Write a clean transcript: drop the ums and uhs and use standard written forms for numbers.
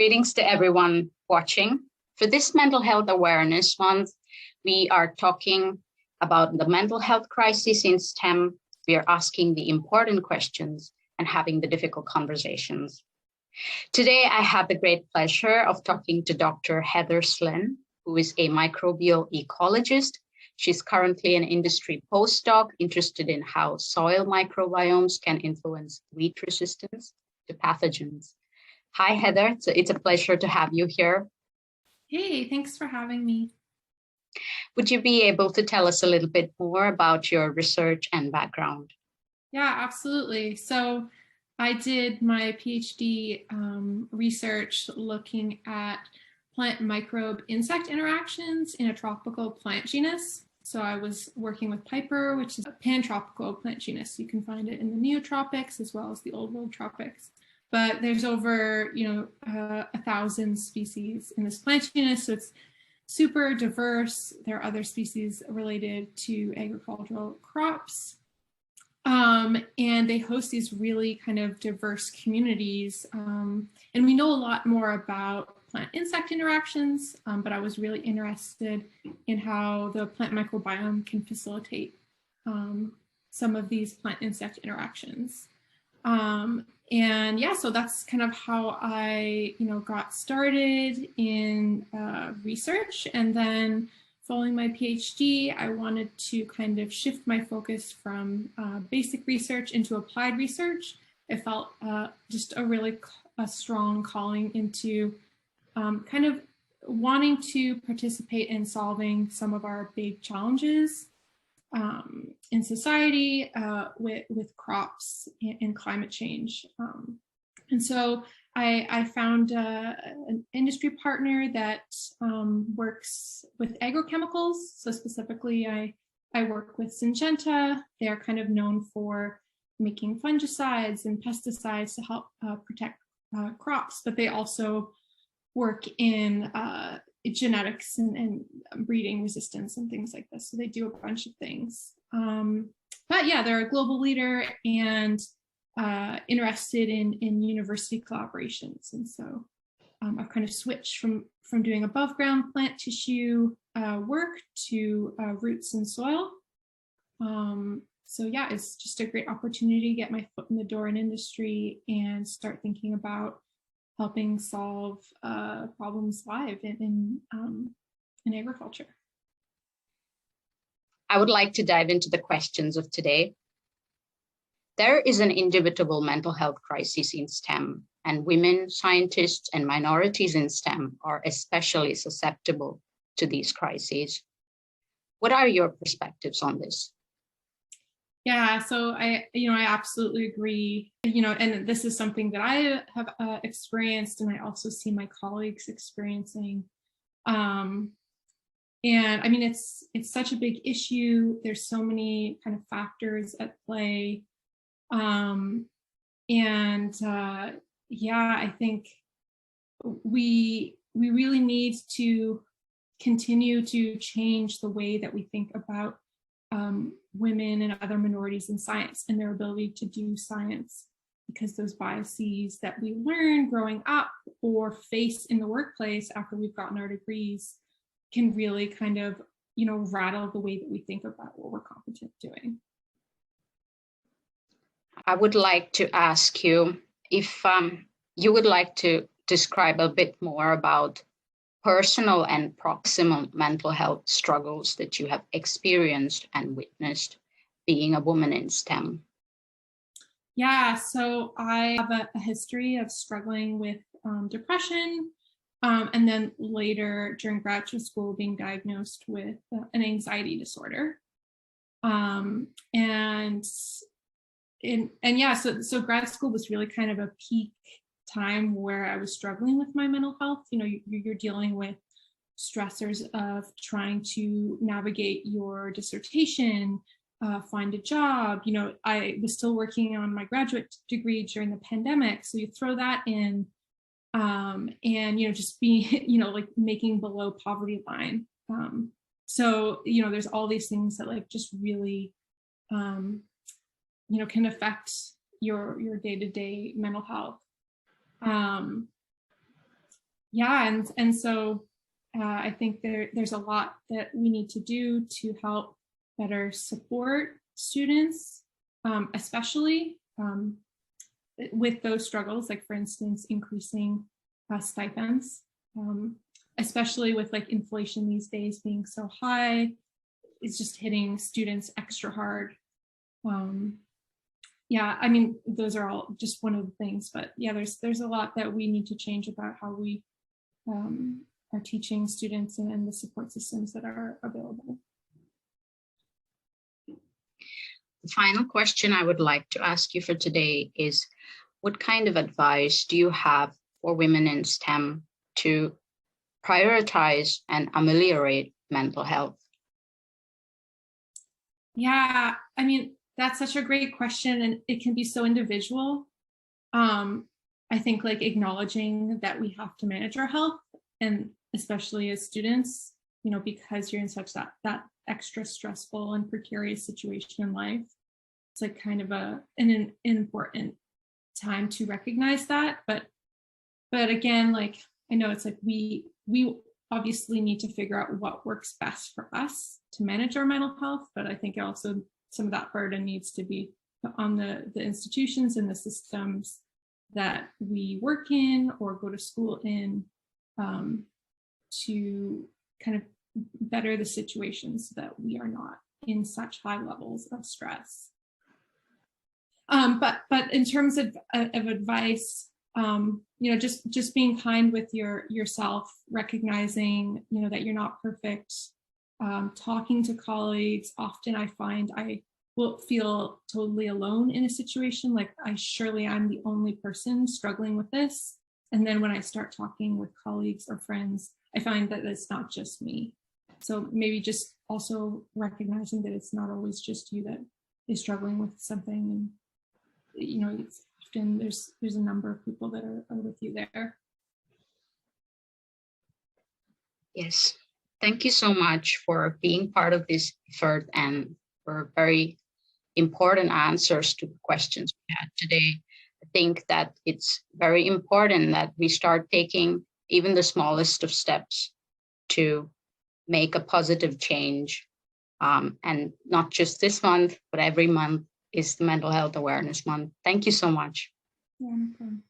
Greetings to everyone watching. For this Mental Health Awareness Month, we are talking about the mental health crisis in STEM. We are asking the important questions and having the difficult conversations. Today, I have the great pleasure of talking to Dr. Heather Slinn, who is a microbial ecologist. She's currently an industry postdoc interested in how soil microbiomes can influence wheat resistance to pathogens. Hi, Heather. It's a pleasure to have you here. Hey, thanks for having me. Would you be able to tell us a little bit more about your research and background? Yeah, absolutely. So I did my PhD research looking at plant microbe insect interactions in a tropical plant genus. So I was working with Piper, which is a pan-tropical plant genus. You can find it in the neotropics as well as the old world tropics. But there's over, 1,000 species in this plant genus, so it's super diverse. There are other species related to agricultural crops. And they host these really kind of diverse communities. And we know a lot more about plant-insect interactions, but I was really interested in how the plant microbiome can facilitate some of these plant-insect interactions. And yeah, so that's kind of how I, got started in research. And then following my PhD, I wanted to kind of shift my focus from basic research into applied research. I felt just a strong calling into kind of wanting to participate in solving some of our big challenges in society with crops and climate change. And so I found an industry partner that works with agrochemicals. So specifically, I work with Syngenta. They are kind of known for making fungicides and pesticides to help protect crops, but they also work in genetics and breeding resistance and things like this. So they do a bunch of things. But yeah, they're a global leader and interested in university collaborations. And so I've kind of switched from doing above ground plant tissue work to roots and soil. So yeah, it's just a great opportunity to get my foot in the door in industry and start thinking about helping solve problems live in agriculture. I would like to dive into the questions of today. There is an indubitable mental health crisis in STEM, and women, scientists, and minorities in STEM are especially susceptible to these crises. What are your perspectives on this? Yeah, so I absolutely agree. And this is something that I have experienced, and I also see my colleagues experiencing. And I mean, it's such a big issue. There's so many kind of factors at play. Yeah, I think we really need to continue to change the way that we think about women and other minorities in science and their ability to do science, because those biases that we learn growing up or face in the workplace after we've gotten our degrees can really kind of, rattle the way that we think about what we're competent doing. I would like to ask you if you would like to describe a bit more about personal and proximal mental health struggles that you have experienced and witnessed being a woman in STEM. Yeah, so I have a history of struggling with depression, and then later during graduate school being diagnosed with an anxiety disorder. So grad school was really kind of a peak time where I was struggling with my mental health. You're dealing with stressors of trying to navigate your dissertation, find a job. I was still working on my graduate degree during the pandemic, so you throw that in, and just being, like making below poverty line. So there's all these things that like just really, can affect your day-to-day mental health. Yeah, and so I think there's a lot that we need to do to help better support students, especially with those struggles, like for instance, increasing stipends, especially with like inflation these days being so high, it's just hitting students extra hard. Yeah, I mean, those are all just one of the things, but yeah, there's a lot that we need to change about how we are teaching students and the support systems that are available. The final question I would like to ask you for today is, what kind of advice do you have for women in STEM to prioritize and ameliorate mental health? Yeah, I mean, that's such a great question, and it can be so individual. I think like acknowledging that we have to manage our health, and especially as students, you know, because you're in such that extra stressful and precarious situation in life, it's like kind of an important time to recognize that. But again, like I know it's like we obviously need to figure out what works best for us to manage our mental health, but I think also some of that burden needs to be put on the institutions and the systems that we work in or go to school in, to kind of better the situation so that we are not in such high levels of stress. But in terms of advice, you know, just being kind with yourself, recognizing, you know, that you're not perfect, talking to colleagues. Often I find I will feel totally alone in a situation, like surely I'm the only person struggling with this. And then when I start talking with colleagues or friends, I find that it's not just me. So maybe just also recognizing that it's not always just you that is struggling with something. And, you know, it's often there's a number of people that are with you there. Yes, thank you so much for being part of this effort and for very important answers to the questions we had today. I think that it's very important that we start taking even the smallest of steps to make a positive change. And not just this month, but every month is the Mental Health Awareness Month. Thank you so much. Yeah, no problem.